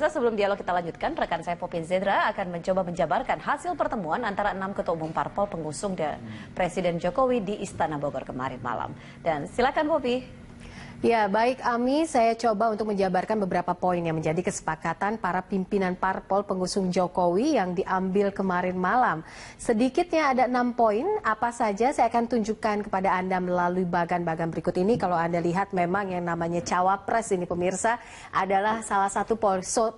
Pemirsa, sebelum dialog kita lanjutkan, rekan saya Poppy Zedra akan mencoba menjabarkan hasil pertemuan antara 6 ketua umum parpol pengusung Presiden Jokowi di Istana Bogor kemarin malam. Dan silakan Poppy. Ya, baik Ami, saya coba untuk menjabarkan beberapa poin yang menjadi kesepakatan para pimpinan parpol pengusung Jokowi yang diambil kemarin malam. Sedikitnya ada 6 poin, apa saja saya akan tunjukkan kepada Anda melalui bagan-bagan berikut ini. Kalau Anda lihat memang yang namanya cawapres ini pemirsa adalah salah satu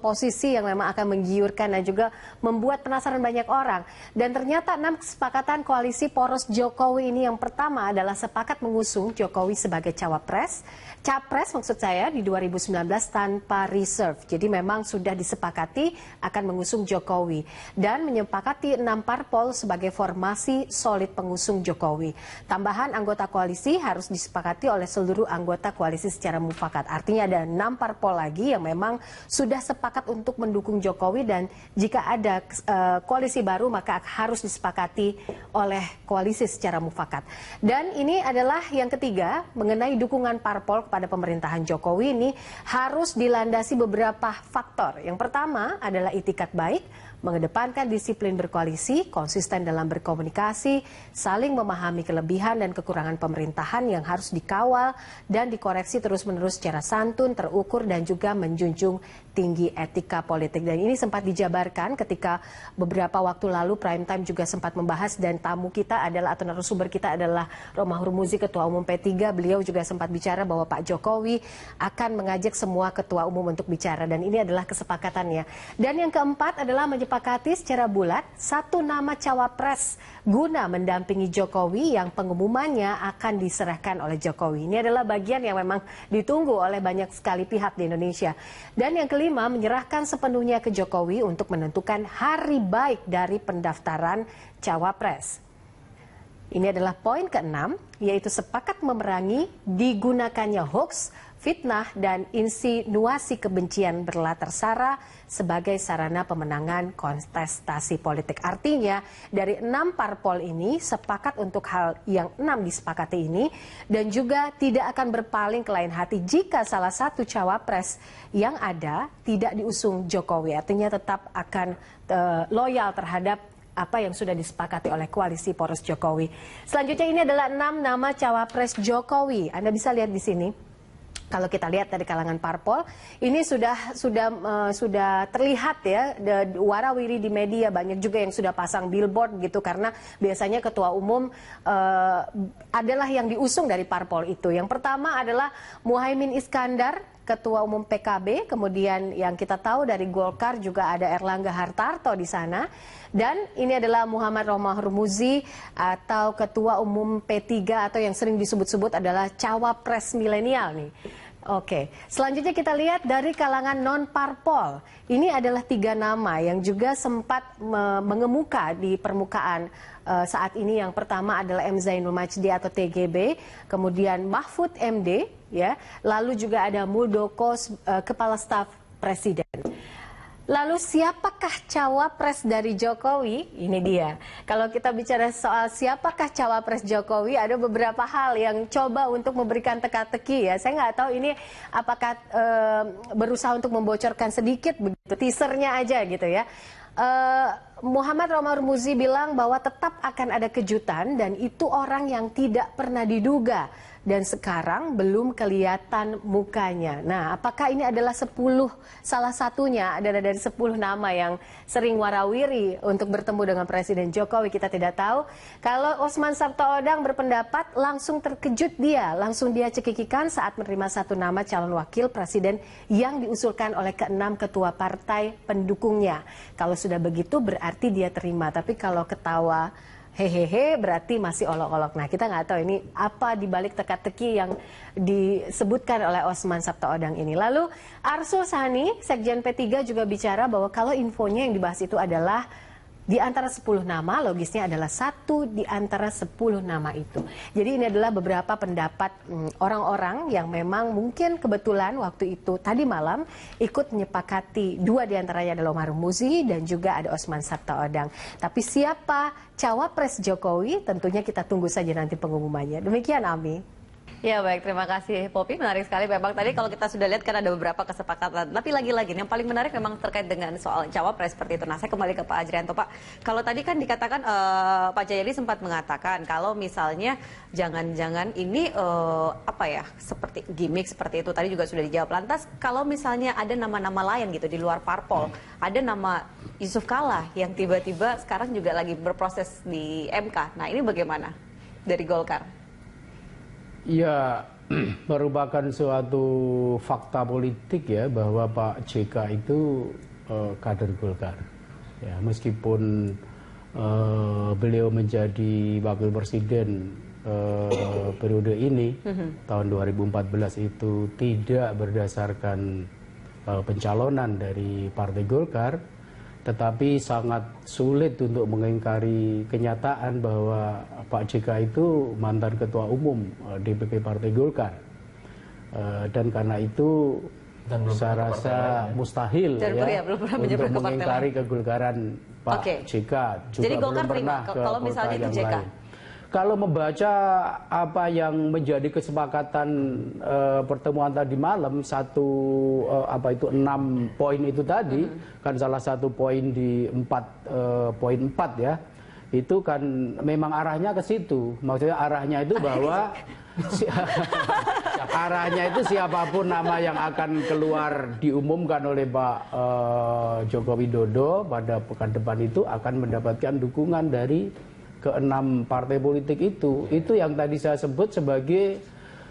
posisi yang memang akan menggiurkan dan juga membuat penasaran banyak orang. Dan ternyata 6 kesepakatan koalisi poros Jokowi ini yang pertama adalah sepakat mengusung Jokowi sebagai cawapres. Capres maksud saya di 2019 tanpa reserve. Jadi memang sudah disepakati akan mengusung Jokowi. Dan menyepakati 6 parpol sebagai formasi solid pengusung Jokowi. Tambahan anggota koalisi harus disepakati oleh seluruh anggota koalisi secara mufakat. Artinya ada 6 parpol lagi yang memang sudah sepakat untuk mendukung Jokowi. Dan jika ada koalisi baru maka harus disepakati oleh koalisi secara mufakat. Dan ini adalah yang ketiga mengenai dukungan parpol pada pemerintahan Jokowi ini harus dilandasi beberapa faktor. Yang pertama adalah itikat baik, mengedepankan disiplin berkoalisi, konsisten dalam berkomunikasi, saling memahami kelebihan dan kekurangan pemerintahan yang harus dikawal dan dikoreksi terus-menerus secara santun, terukur dan juga menjunjung tinggi etika politik. Dan ini sempat dijabarkan ketika beberapa waktu lalu Prime Time juga sempat membahas dan tamu kita adalah atau narasumber kita adalah Romahur Muzi, Ketua Umum P3. Beliau juga sempat bicara bahwa Pak Jokowi akan mengajak semua ketua umum untuk bicara dan ini adalah kesepakatannya. Dan yang keempat adalah menyepakati secara bulat satu nama cawapres guna mendampingi Jokowi yang pengumumannya akan diserahkan oleh Jokowi. Ini adalah bagian yang memang ditunggu oleh banyak sekali pihak di Indonesia. Dan yang kelima, menyerahkan sepenuhnya ke Jokowi untuk menentukan hari baik dari pendaftaran cawapres. Ini adalah poin ke-6, yaitu sepakat memerangi digunakannya hoax, fitnah, dan insinuasi kebencian berlatar sara sebagai sarana pemenangan kontestasi politik. Artinya, dari 6 parpol ini sepakat untuk hal yang 6 disepakati ini dan juga tidak akan berpaling ke lain hati jika salah satu cawapres yang ada tidak diusung Jokowi. Artinya tetap akan loyal terhadap apa yang sudah disepakati oleh koalisi poros Jokowi. Selanjutnya ini adalah 6 nama cawapres Jokowi. Anda bisa lihat di sini. Kalau kita lihat dari kalangan parpol, ini sudah terlihat ya warawiri di media, banyak juga yang sudah pasang billboard gitu karena biasanya ketua umum adalah yang diusung dari parpol itu. Yang pertama adalah Muhaimin Iskandar, Ketua Umum PKB, kemudian yang kita tahu dari Golkar juga ada Erlangga Hartarto di sana. Dan ini adalah Muhammad Romahur Muzi atau Ketua Umum P3 atau yang sering disebut-sebut adalah cawapres milenial nih. Oke, selanjutnya kita lihat dari kalangan non-parpol. Ini adalah 3 nama yang juga sempat mengemuka di permukaan saat ini. Yang pertama adalah M. Zainul Majdi atau TGB, kemudian Mahfud MD, ya, lalu juga ada Muldoko, Kepala Staf Presiden. Lalu siapakah cawapres dari Jokowi? Ini dia. Kalau kita bicara soal siapakah cawapres Jokowi, ada beberapa hal yang coba untuk memberikan teka-teki ya. Saya nggak tahu ini apakah berusaha untuk membocorkan sedikit begitu, teasernya aja gitu ya. Muhammad Romahur Muzi bilang bahwa tetap akan ada kejutan dan itu orang yang tidak pernah diduga. Dan sekarang belum kelihatan mukanya. Nah, apakah ini adalah salah satunya adalah dari 10 nama yang sering warawiri untuk bertemu dengan Presiden Jokowi? Kita tidak tahu. Kalau Osman Sabtaodang berpendapat langsung terkejut dia, langsung dia cekikikan saat menerima satu nama calon wakil presiden yang diusulkan oleh ke-6 ketua partai pendukungnya. Kalau sudah begitu berarti dia terima, tapi kalau ketawa hehehe berarti masih olok-olok. Nah, kita nggak tahu ini apa dibalik teka-teki yang disebutkan oleh Osman Sabtaodang ini. Lalu Arsul Sani, Sekjen P3 juga bicara bahwa kalau infonya yang dibahas itu adalah di antara 10 nama, logisnya adalah 1 di antara 10 nama itu. Jadi ini adalah beberapa pendapat orang-orang yang memang mungkin kebetulan waktu itu tadi malam ikut menyepakati 2 di antaranya adalah Romahur Muzi dan juga ada Osman Sabtaodang. Tapi siapa cawapres Jokowi tentunya kita tunggu saja nanti pengumumannya. Demikian Ami. Ya baik, terima kasih Poppy, menarik sekali. Memang tadi kalau kita sudah lihat kan ada beberapa kesepakatan. Tapi lagi-lagi yang paling menarik memang terkait dengan soal cawapres seperti itu. Nah saya kembali ke Pak Ajrianto. Pak, kalau tadi kan dikatakan Pak Jayadi sempat mengatakan kalau misalnya jangan-jangan ini seperti gimmick seperti itu. Tadi juga sudah dijawab. Lantas kalau misalnya ada nama-nama lain gitu di luar parpol, ada nama Yusuf Kalla yang tiba-tiba sekarang juga lagi berproses di MK. Nah ini bagaimana dari Golkar? Ya, merupakan suatu fakta politik ya bahwa Pak JK itu kader Golkar. Ya, meskipun beliau menjadi wakil presiden periode ini tahun 2014 itu tidak berdasarkan pencalonan dari Partai Golkar, tetapi sangat sulit untuk mengingkari kenyataan bahwa Pak JK itu mantan ketua umum DPP Partai Golkar, dan karena itu saya rasa mustahil ya untuk mengingkari kegolkaran Pak JK. Juga jadi Golkar belum pernah ke kalau misalnya itu JK lain. Kalau membaca apa yang menjadi kesepakatan pertemuan tadi malam, 6 poin itu tadi, kan salah satu poin di 4.4 ya, itu kan memang arahnya ke situ. Maksudnya arahnya itu bahwa arahnya itu siapapun nama yang akan keluar diumumkan oleh Pak Joko Widodo pada pekan depan itu akan mendapatkan dukungan dari ke-6 partai politik itu. Itu yang tadi saya sebut sebagai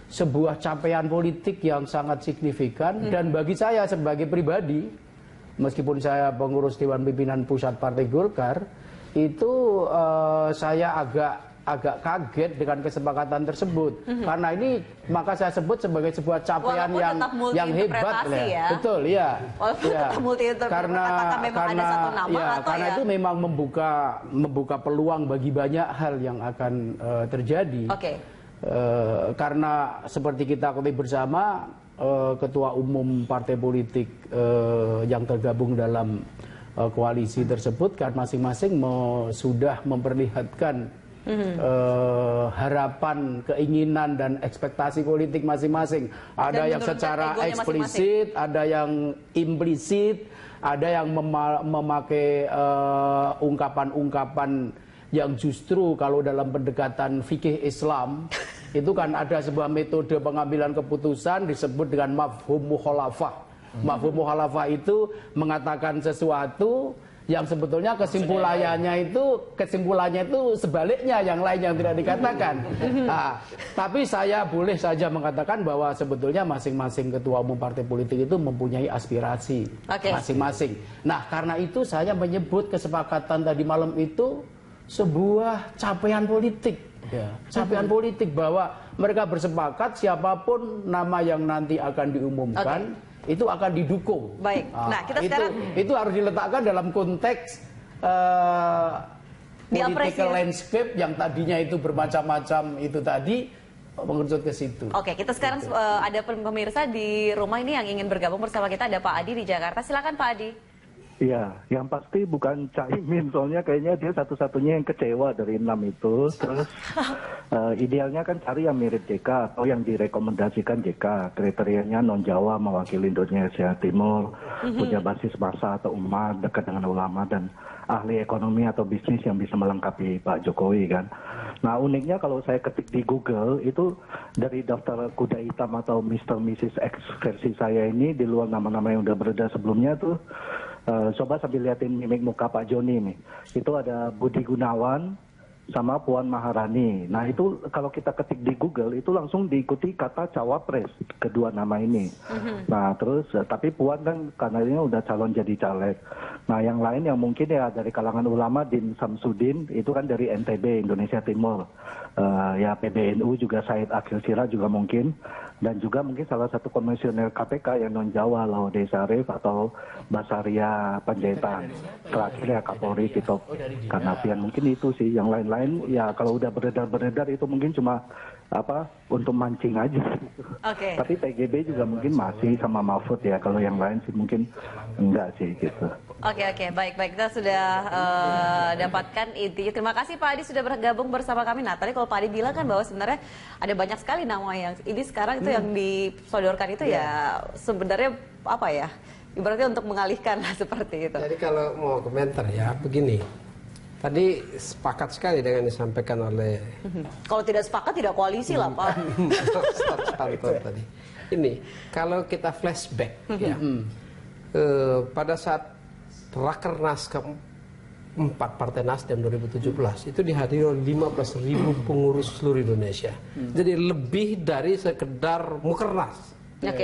sebuah capaian politik yang sangat signifikan. Dan bagi saya sebagai pribadi, meskipun saya pengurus Dewan Pimpinan Pusat Partai Golkar, itu saya agak kaget dengan kesepakatan tersebut. Karena ini maka saya sebut sebagai sebuah capaian yang hebat ya. Betul ya. Karena itu memang membuka peluang bagi banyak hal yang akan terjadi. Karena seperti kita ketahui bersama, ketua umum partai politik yang tergabung dalam koalisi tersebut kan masing-masing sudah memperlihatkan harapan, keinginan dan ekspektasi politik masing-masing. Ada yang secara eksplisit, ada yang implisit, ada yang memakai ungkapan-ungkapan yang justru kalau dalam pendekatan fikih Islam itu kan ada sebuah metode pengambilan keputusan disebut dengan mafhum mukhalafah. Mafhum mukhalafah itu mengatakan sesuatu yang sebetulnya kesimpulannya itu sebaliknya, yang lain yang tidak dikatakan. Nah, tapi saya boleh saja mengatakan bahwa sebetulnya masing-masing ketua umum partai politik itu mempunyai aspirasi masing-masing. Nah, karena itu saya menyebut kesepakatan tadi malam itu sebuah capaian politik. Ya, capaian politik bahwa mereka bersepakat siapapun nama yang nanti akan diumumkan itu akan didukung. Baik. Nah, kita itu harus diletakkan dalam konteks political landscape yang tadinya itu bermacam-macam itu tadi mengerucut ke situ. Oke, kita sekarang ada pemirsa di rumah ini yang ingin bergabung bersama kita, ada Pak Adi di Jakarta. Silakan Pak Adi. Iya, yang pasti bukan Caimin, soalnya kayaknya dia satu-satunya yang kecewa dari 6 itu. Terus idealnya kan cari yang mirip JK atau yang direkomendasikan JK. Kriterianya non-Jawa, mewakili Indonesia Timur, punya basis massa atau umat, dekat dengan ulama, dan ahli ekonomi atau bisnis yang bisa melengkapi Pak Jokowi kan. Nah uniknya kalau saya ketik di Google itu dari daftar kuda hitam atau Mr. Mrs. X versi saya ini, di luar nama-nama yang udah beredar sebelumnya tuh, coba sambil liatin mimik muka Pak Joni nih. Itu ada Budi Gunawan sama Puan Maharani. Nah itu kalau kita ketik di Google itu langsung diikuti kata cawapres kedua nama ini. Nah terus tapi Puan kan karena ini udah calon jadi caleg. Nah yang lain yang mungkin ya dari kalangan ulama, Din Samsudin itu kan dari NTB Indonesia Timur. Ya PBNU juga Said Akhil Siraj juga mungkin, dan juga mungkin salah satu komisioner KPK yang non Jawa, Laude Sarif atau Basaria Panjaitan. Terakhir ya Kapolri Tito Karnavian, mungkin itu sih, yang lain lain ya kalau udah beredar itu mungkin cuma untuk mancing aja gitu. Oke. Tapi PGB juga mungkin masih sama Mahfud ya, kalau yang lain sih mungkin enggak sih gitu. Oke, baik, kita sudah dapatkan intinya. Terima kasih Pak Adi sudah bergabung bersama kami. Nah, tadi kalau Pak Adi bilang kan bahwa sebenarnya ada banyak sekali nama yang ini sekarang itu yang disodorkan itu ya sebenarnya apa ya? Ibaratnya untuk mengalihkan lah seperti itu. Jadi kalau mau komentar ya begini. Tadi sepakat sekali dengan disampaikan oleh Kalau tidak sepakat tidak koalisi lah Pak. tadi. Ini kalau kita flashback ya, pada saat Rakernas keempat Partai Nasdem 2017 itu dihadiri oleh 15.000 pengurus seluruh Indonesia. Jadi lebih dari sekedar Mukernas.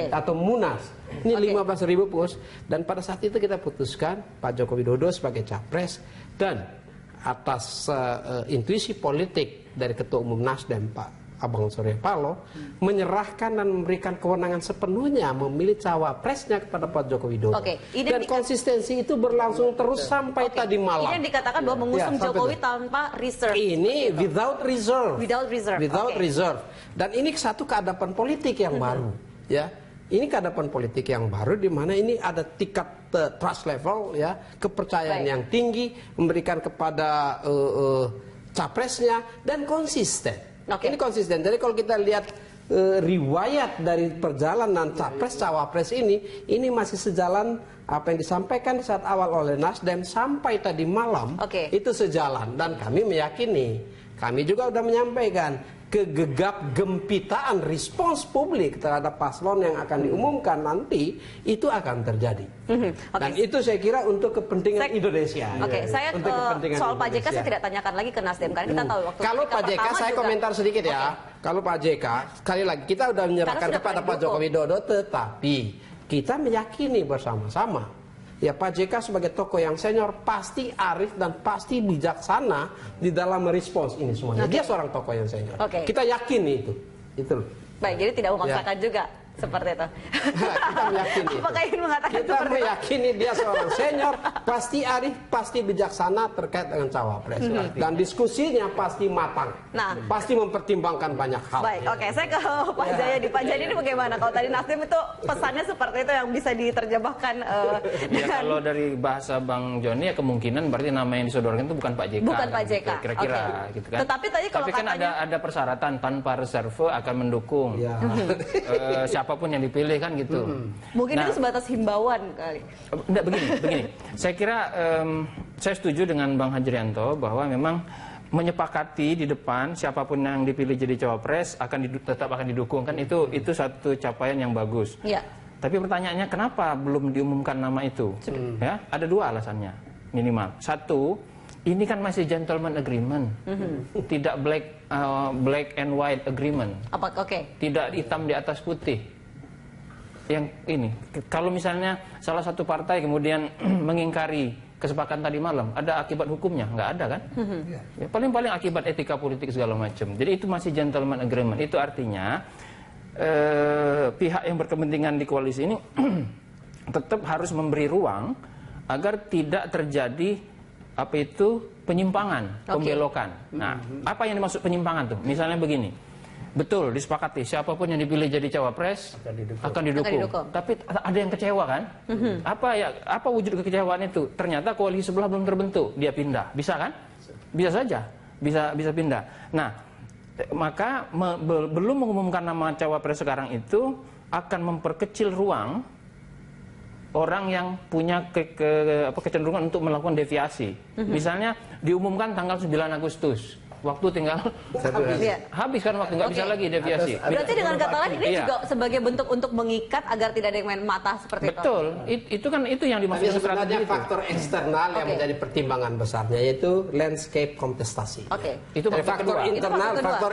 Atau Munas. Ini 15.000 pengurus. Dan pada saat itu kita putuskan Pak Joko Widodo sebagai capres dan atas intuisi politik dari Ketua Umum Nasdem Pak Abang Surya Paloh menyerahkan dan memberikan kewenangan sepenuhnya memilih cawapresnya kepada Pak Joko Widodo. Dan konsistensi itu berlangsung terus sampai tadi malam. Ini dikatakan bahwa mengusung Jokowi tanpa reserve. Ini without reserve. Without reserve. Dan ini satu keadapan politik yang baru, ya. Ini keadapan politik yang baru di mana ini ada tingkat trust level ya, kepercayaan yang tinggi memberikan kepada capresnya dan konsisten. Ini konsisten. Jadi kalau kita lihat riwayat dari perjalanan capres cawapres ini masih sejalan apa yang disampaikan di saat awal oleh Nasdem sampai tadi malam itu sejalan dan kami meyakini, kami juga sudah menyampaikan kegegap gempitaan respons publik terhadap paslon yang akan diumumkan nanti itu akan terjadi. Dan itu saya kira untuk kepentingan Indonesia. Saya untuk kepentingan soal Pak JK Indonesia. saya tidak tanyakan lagi ke Nasdem karena kita tahu waktu kalau Pak JK saya juga, komentar sedikit ya. Kalau Pak JK sekali lagi kita sudah menyerahkan kepada Pak Joko Widodo, tetapi kita meyakini bersama-sama ya Pak JK sebagai tokoh yang senior pasti arif dan pasti bijaksana di dalam merespons ini semuanya. Dia seorang tokoh yang senior. Kita yakin itu. Itu. Baik, jadi tidak memaksakan juga seperti itu. Kita meyakini. Apakah ingin mengatakan kita meyakini dia seorang senior, pasti arif, pasti bijaksana terkait dengan cawapres. Dan diskusinya pasti matang. Pasti mempertimbangkan banyak hal. Baik, saya ke Pak Jaya. Di Pak Jaya ini bagaimana? Kalau tadi Nasdem itu pesannya seperti itu yang bisa diterjemahkan kalau dari bahasa Bang Joni ya kemungkinan berarti nama yang disodorkan itu bukan Pak JK. Bukan Pak JK. Kira-kira gitu kan. Tetapi tadi kalau kan ada persyaratan tanpa reserve akan mendukung. Siapapun yang dipilih kan gitu. Mungkin itu sebatas himbauan kali. Enggak, begini. Saya kira saya setuju dengan Bang Hajrianto bahwa memang menyepakati di depan siapapun yang dipilih jadi cawapres tetap akan didukung kan itu satu capaian yang bagus. Tapi pertanyaannya kenapa belum diumumkan nama itu? Ya, ada dua alasannya minimal. Satu, ini kan masih gentleman agreement, tidak black and white agreement. Tidak hitam di atas putih. Yang ini, kalau misalnya salah satu partai kemudian mengingkari kesepakatan tadi malam, ada akibat hukumnya? Nggak ada kan? Ya, paling-paling akibat etika politik segala macam. Jadi itu masih gentleman agreement. Itu artinya pihak yang berkepentingan di koalisi ini tetap harus memberi ruang agar tidak terjadi penyimpangan, pembelokan. Nah, apa yang dimaksud penyimpangan tuh? Misalnya begini. Betul, disepakati siapapun yang dipilih jadi cawapres akan didukung. Tapi ada yang kecewa kan? Apa wujud kekecewaan itu? Ternyata koalisi sebelah belum terbentuk, dia pindah. Bisa kan? Bisa saja. Bisa pindah. Nah, maka belum mengumumkan nama cawapres sekarang itu akan memperkecil ruang orang yang punya kecenderungan untuk melakukan deviasi. Misalnya diumumkan tanggal 9 Agustus. Waktu tinggal habis kan waktu nggak bisa lagi deviasi. Berarti dengan kata lain ini juga sebagai bentuk untuk mengikat agar tidak ada yang main mata seperti itu. Betul, itu kan itu yang dimaksud sebenarnya faktor eksternal yang menjadi pertimbangan besarnya yaitu landscape kontestasi. Itu faktor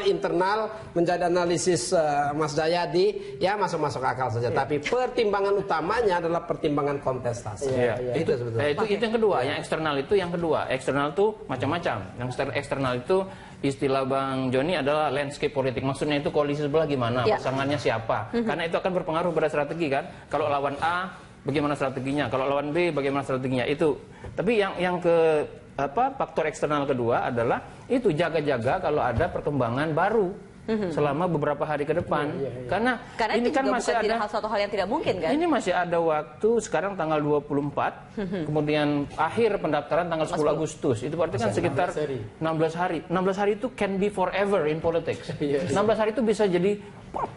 internal menjadi analisis Mas Jayadi ya masuk akal saja. Tapi pertimbangan utamanya adalah pertimbangan kontestasi. Itu sebetulnya. Itu yang kedua, yang eksternal itu yang kedua. Eksternal itu macam-macam. Yang eksternal itu istilah Bang Joni adalah landscape politik. Maksudnya itu koalisi sebelah gimana, pasangannya siapa. Karena itu akan berpengaruh pada strategi kan. Kalau lawan A, bagaimana strateginya. Kalau lawan B, bagaimana strateginya. Itu. Tapi yang faktor eksternal kedua adalah itu jaga-jaga kalau ada perkembangan baru selama beberapa hari ke depan. Karena ini itu kan juga masih bukan ada suatu hal yang tidak mungkin kan? Ini masih ada waktu, sekarang tanggal 24, kemudian akhir pendaftaran tanggal 10 Agustus. Itu berarti kan sekitar 16 hari. 16 hari itu can be forever in politics. 16 hari itu bisa jadi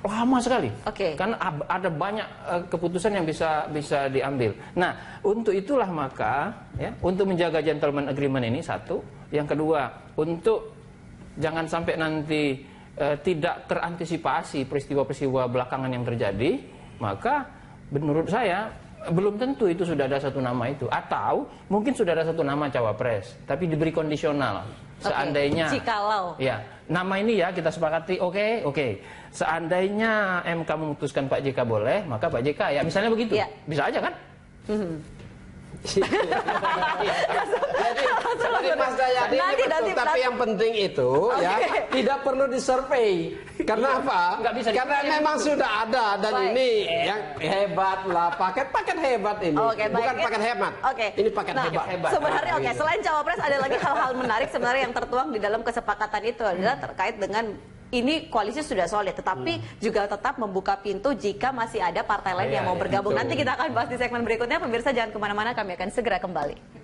lama sekali. Karena ada banyak keputusan yang bisa diambil. Nah, untuk itulah maka ya, untuk menjaga gentleman agreement ini satu, yang kedua, untuk jangan sampai nanti tidak terantisipasi peristiwa-peristiwa belakangan yang terjadi, maka menurut saya belum tentu itu sudah ada satu nama itu, atau mungkin sudah ada satu nama cawapres tapi diberi kondisional. Seandainya jikalau ya nama ini ya kita sepakati, oke. Seandainya MK memutuskan Pak JK boleh, maka Pak JK ya misalnya begitu. Bisa aja kan? Jadi Mas Dayani ini betul, tapi yang penting itu ya tidak perlu disurvey. Karena apa? Karena memang sudah ada dan ini yang hebat lah, paket hebat ini. Bukan paket hemat. Ini paket hebat. Sebenarnya selain cawapres ada lagi hal-hal menarik sebenarnya yang tertuang di dalam kesepakatan itu adalah terkait dengan ini koalisi sudah solid, tetapi juga tetap membuka pintu jika masih ada partai lain yang mau bergabung. Nanti kita akan bahas di segmen berikutnya. Pemirsa jangan kemana-mana, kami akan segera kembali.